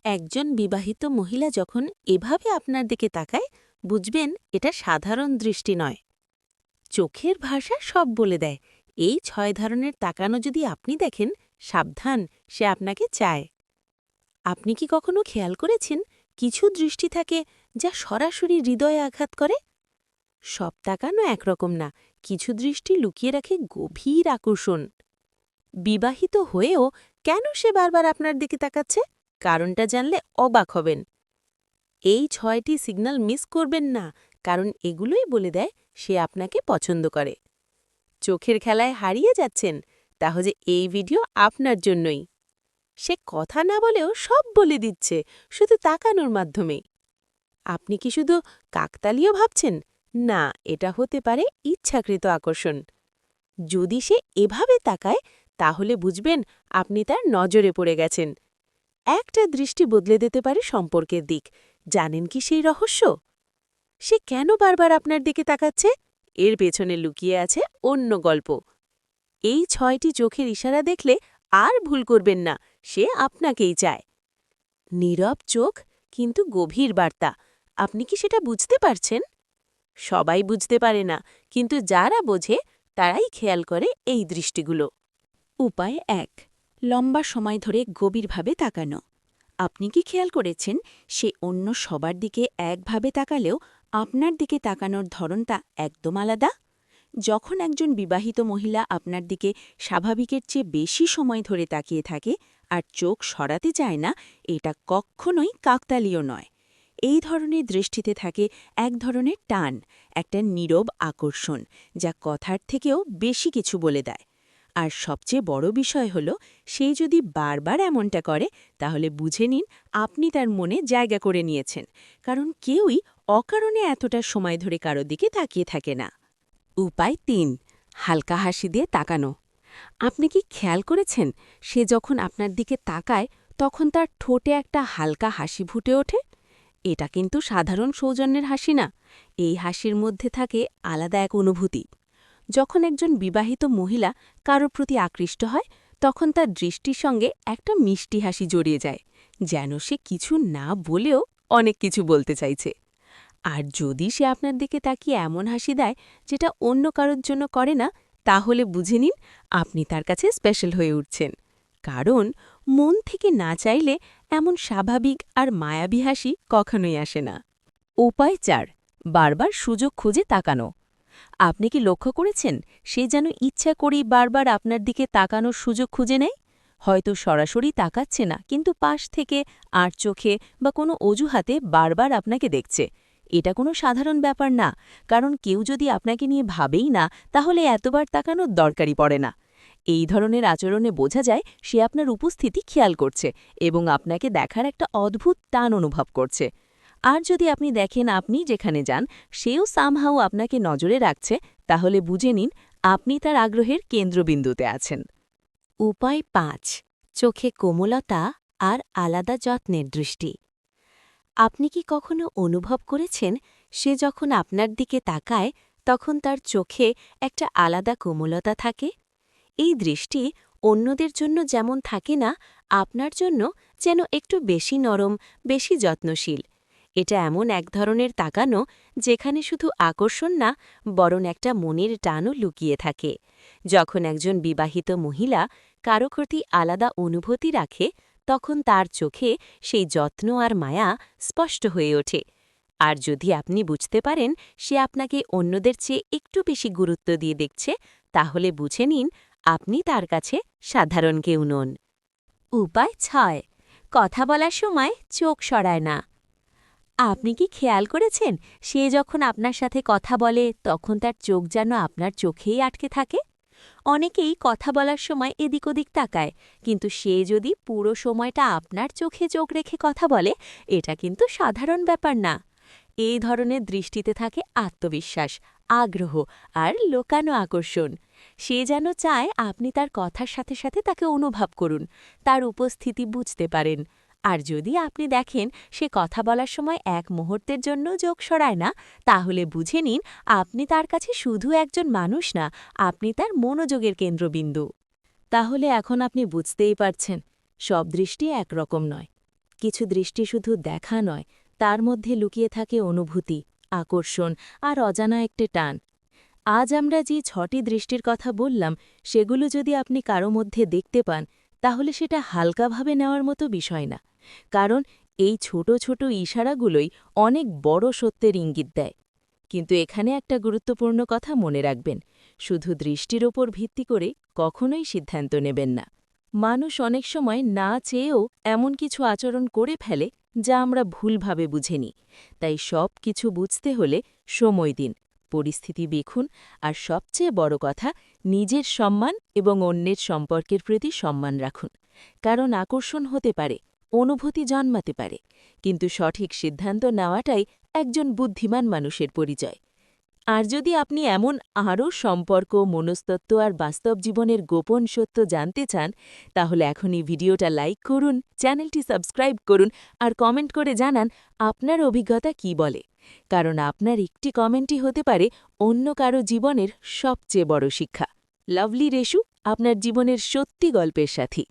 একজন বিবাহিত মহিলা যখন এভাবে আপনার দিকে তাকায় বুঝবেন এটা সাধারণ দৃষ্টি নয়। চোখের ভাষা সব বলে দেয়। এই ৬ ধরনের তাকানো যদি আপনি দেখেন, সাবধান, সে আপনাকে চায়। আপনি কি কখনো খেয়াল করেছেন কিছু দৃষ্টি থাকে যা সরাসরি হৃদয়ে আঘাত করে? সব তাকানো একরকম না, কিছু দৃষ্টি লুকিয়ে রাখে গভীর আকর্ষণ। বিবাহিত হয়েও কেন সে বারবার আপনার দিকে তাকাচ্ছে, কারণটা জানলে অবাক হবেন। এই ৬টি সিগন্যাল মিস করবেন না, কারণ এগুলোই বলে দেয় সে আপনাকে পছন্দ করে। চোখের খেলায় হারিয়ে যাচ্ছেন? তাহলে এই ভিডিও আপনার জন্যই। সে কথা না বলেও সব বলে দিচ্ছে, শুধু তাকানোর মাধ্যমেই। আপনি কি শুধু কাকতালীয় ভাবছেন? না, এটা হতে পারে ইচ্ছাকৃত আকর্ষণ। যদি সে এভাবে তাকায়, তাহলে বুঝবেন আপনি তার নজরে পড়ে গেছেন। একটা দৃষ্টি বদলে দিতে পারে সম্পর্কের দিক। জানেন কি সেই রহস্য? সে কেন বারবার আপনার দিকে তাকাচ্ছে? এর পেছনে লুকিয়ে আছে অন্য গল্প। এই ৬টি চোখের ইশারা দেখলে আর ভুল করবেন না, সে আপনাকেই চায়। নীরব চোখ, কিন্তু গভীর বার্তা। আপনি কি সেটা বুঝতে পারছেন? সবাই বুঝতে পারে না, কিন্তু যারা বোঝে তারাই খেয়াল করে এই দৃষ্টিগুলো। উপায় ১, লম্বা সময় ধরে গভীরভাবে তাকানো। আপনি কি খেয়াল করেছেন সে অন্য সবার দিকে একভাবে তাকালেও আপনার দিকে তাকানোর ধরনটা একদম আলাদা? যখন একজন বিবাহিত মহিলা আপনার দিকে স্বাভাবিকের চেয়ে বেশি সময় ধরে তাকিয়ে থাকে আর চোখ সরাতে চায় না, এটা কখনোই কাকতালীয় নয়। এই ধরনের দৃষ্টিতে থাকে এক ধরনের টান, একটা নীরব আকর্ষণ, যা কথার থেকেও বেশি কিছু বলে দেয়। আর সবচেয়ে বড় বিষয় হল, সে যদি বারবার এমনটা করে, তাহলে বুঝে নিন আপনি তার মনে জায়গা করে নিয়েছেন, কারণ কেউই অকারণে এতটা সময় ধরে কারো দিকে তাকিয়ে থাকে না। উপায় ৩, হালকা হাসি দিয়ে তাকানো। আপনি কি খেয়াল করেছেন সে যখন আপনার দিকে তাকায় তখন তার ঠোঁটে একটা হালকা হাসি ফুটে ওঠে? এটা কিন্তু সাধারণ সৌজন্যের হাসি না, এই হাসির মধ্যে থাকে আলাদা এক অনুভূতি। যখন একজন বিবাহিত মহিলা কারোর প্রতি আকৃষ্ট হয়, তখন তার দৃষ্টির সঙ্গে একটা মিষ্টি হাসি জড়িয়ে যায়, যেন সে কিছু না বলেও অনেক কিছু বলতে চাইছে। আর যদি সে আপনার দিকে তাকিয়ে এমন হাসি দেয় যেটা অন্য কারোর জন্য করে না, তাহলে বুঝে নিন আপনি তার কাছে স্পেশাল হয়ে উঠছেন। কারণ মন থেকে না চাইলে এমন স্বাভাবিক আর মায়াবী হাসি কখনোই আসে না। উপায় ৪, বারবার সুযোগ খুঁজে তাকানো। আপনি কি লক্ষ্য করেছেন সে যেন ইচ্ছা করেই বারবার আপনার দিকে তাকানোর সুযোগ খুঁজে নেয়? হয়তো সরাসরি তাকাচ্ছে না, কিন্তু পাশ থেকে আর চোখে বা কোনো অজুহাতে বারবার আপনাকে দেখছে। এটা কোনো সাধারণ ব্যাপার না, কারণ কেউ যদি আপনাকে নিয়ে ভাবেই না, তাহলে এতবার তাকানোর দরকারই পড়ে না। এই ধরনের আচরণে বোঝা যায় সে আপনার উপস্থিতি খেয়াল করছে এবং আপনাকে দেখার একটা অদ্ভুত টান অনুভব করছে। আর যদি আপনি দেখেন আপনি যেখানে যান সেও সামহাউ আপনাকে নজরে রাখছে, তাহলে বুঝে নিন আপনি তার আগ্রহের কেন্দ্রবিন্দুতে আছেন। উপায় ৫, চোখে কোমলতা আর আলাদা যত্নের দৃষ্টি। আপনি কি কখনো অনুভব করেছেন সে যখন আপনার দিকে তাকায় তখন তার চোখে একটা আলাদা কোমলতা থাকে? এই দৃষ্টি অন্যদের জন্য যেমন থাকে না, আপনার জন্য যেন একটু বেশি নরম, বেশি যত্নশীল। এটা এমন এক ধরনের তাকানো যেখানে শুধু আকর্ষণ না, বরং একটা মনের টানও লুকিয়ে থাকে। যখন একজন বিবাহিত মহিলা কারো প্রতি আলাদা অনুভূতি রাখে, তখন তার চোখে সেই যত্ন আর মায়া স্পষ্ট হয়ে ওঠে। আর যদি আপনি বুঝতে পারেন সে আপনাকে অন্যদের চেয়ে একটু বেশি গুরুত্ব দিয়ে দেখছে, তাহলে বুঝে নিন আপনি তার কাছে সাধারণ কেউ নন। উপায় ৬, কথা বলার সময় চোখ সরায় না। আপনি কি খেয়াল করেছেন সে যখন আপনার সাথে কথা বলে তখন তার চোখ যেন আপনার চোখেই আটকে থাকে? অনেকেই কথা বলার সময় এদিক ওদিক তাকায়, কিন্তু সে যদি পুরো সময়টা আপনার চোখে চোখ রেখে কথা বলে, এটা কিন্তু সাধারণ ব্যাপার না। এই ধরনের দৃষ্টিতে থাকে আত্মবিশ্বাস, আগ্রহ আর লোকানো আকর্ষণ। সে যেন চায় আপনি তার কথার সাথে সাথে তাকে অনুভব করুন, তার উপস্থিতি বুঝতে পারেন। আর যদি আপনি দেখেন সে কথা বলার সময় এক মুহূর্তের জন্য চোখ সরায় না, তাহলে বুঝে নিন আপনি তার কাছে শুধু একজন মানুষ না, আপনি তার মনোযোগের কেন্দ্রবিন্দু। তাহলে এখন আপনি বুঝতেই পারছেন সব দৃষ্টি একরকম নয়। কিছু দৃষ্টি শুধু দেখা নয়, তার মধ্যে লুকিয়ে থাকে অনুভূতি, আকর্ষণ আর অজানা একটি টান। আজ আমরা যে 6টি দৃষ্টির কথা বললাম, সেগুলো যদি আপনি কারো মধ্যে দেখতে পান, তাহলে সেটা হালকাভাবে নেওয়ার মতো বিষয় না। কারণ এই ছোট ছোট ইশারাগুলোই অনেক বড় সত্যের ইঙ্গিত দেয়। কিন্তু এখানে একটা গুরুত্বপূর্ণ কথা মনে রাখবেন, শুধু দৃষ্টির ওপর ভিত্তি করে কখনোই সিদ্ধান্ত নেবেন না। মানুষ অনেক সময় না চেয়েও এমন কিছু আচরণ করে ফেলে যা আমরা ভুলভাবে বুঝে নিই। তাই সব কিছু বুঝতে হলে সময় দিন, পরিস্থিতি দেখুন, আর সবচেয়ে বড় কথা, নিজের সম্মান এবং অন্যের সম্পর্কের প্রতি সম্মান রাখুন। কারণ আকর্ষণ হতে পারে, অনুভূতি জন্মাতে পারে, কিন্তু সঠিক সিদ্ধান্ত নেওয়াটাই একজন বুদ্ধিমান মানুষের পরিচয়। আর যদি আপনি এমন আরও সম্পর্ক, মনস্তত্ত্ব আর বাস্তব জীবনের গোপন সত্য জানতে চান, তাহলে এখনই ভিডিওটা লাইক করুন, চ্যানেলটি সাবস্ক্রাইব করুন আর কমেন্ট করে জানান আপনার অভিজ্ঞতা কী বলে। কারণ আপনার একটি কমেন্টই হতে পারে অন্য কারো জীবনের সবচেয়ে বড় শিক্ষা। লাভলি রেশু, আপনার জীবনের সত্যি গল্পের সাথী।